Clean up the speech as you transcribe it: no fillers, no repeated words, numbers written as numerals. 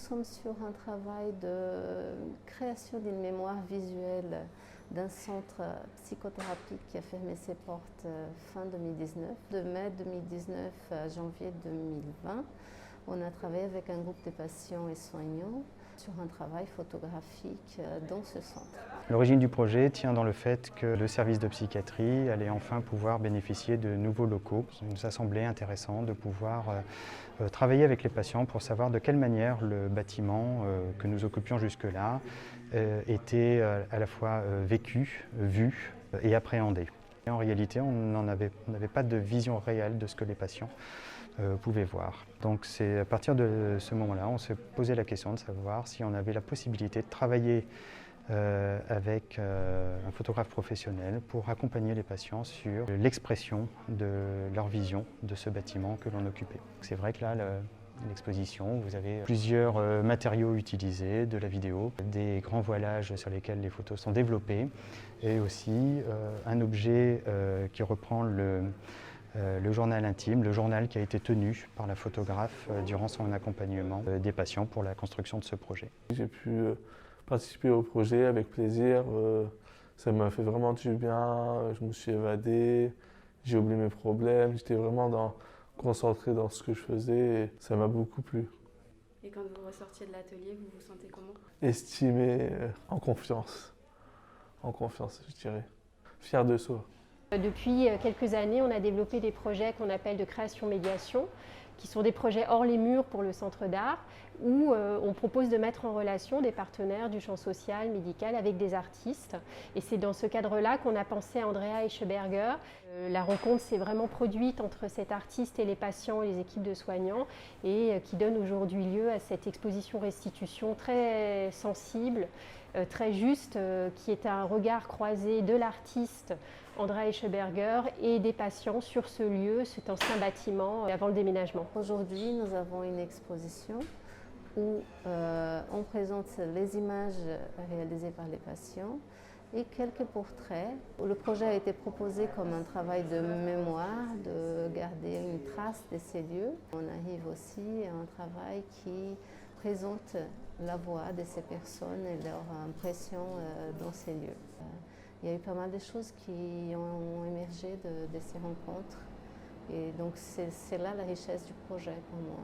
sommes sur un travail de création d'une mémoire visuelle d'un centre psychothérapique qui a fermé ses portes fin 2019. De mai 2019 à janvier 2020, on a travaillé avec un groupe de patients et soignants sur un travail photographique dans ce centre. L'origine du projet tient dans le fait que le service de psychiatrie allait enfin pouvoir bénéficier de nouveaux locaux. Il nous a semblé intéressant de pouvoir travailler avec les patients pour savoir de quelle manière le bâtiment que nous occupions jusque-là était à la fois vécu, vu et appréhendé. Et en réalité, on n'avait pas de vision réelle de ce que les patients pouvaient voir. Donc c'est à partir de ce moment-là, on s'est posé la question de savoir si on avait la possibilité de travailler avec un photographe professionnel pour accompagner les patients sur l'expression de leur vision de ce bâtiment que l'on occupait. C'est vrai que là, l'exposition, vous avez plusieurs matériaux utilisés, de la vidéo, des grands voilages sur lesquels les photos sont développées et aussi un objet qui reprend le journal intime, le journal qui a été tenu par la photographe durant son accompagnement des patients pour la construction de ce projet. J'ai pu participer au projet avec plaisir, ça m'a fait vraiment du bien, je me suis évadé, j'ai oublié mes problèmes, j'étais vraiment concentré dans ce que je faisais et ça m'a beaucoup plu. Et quand vous ressortiez de l'atelier, vous vous sentez comment? Estimé, en confiance, je dirais, fier de soi. Depuis quelques années, on a développé des projets qu'on appelle de création-médiation, qui sont des projets hors les murs pour le centre d'art, où on propose de mettre en relation des partenaires du champ social, médical, avec des artistes. Et c'est dans ce cadre-là qu'on a pensé à Andrea Escheberger. La rencontre s'est vraiment produite entre cet artiste et les patients et les équipes de soignants, et qui donne aujourd'hui lieu à cette exposition-restitution très sensible, très juste, qui est un regard croisé de l'artiste Andrea Escheberger et des patients sur ce lieu, cet ancien bâtiment avant le déménagement. Aujourd'hui, nous avons une exposition où on présente les images réalisées par les patients et quelques portraits. Le projet a été proposé comme un travail de mémoire, de garder une trace de ces lieux. On arrive aussi à un travail qui présente la voix de ces personnes et leur impression dans ces lieux. Il y a eu pas mal de choses qui ont émergé de ces rencontres et donc c'est là la richesse du projet pour moi.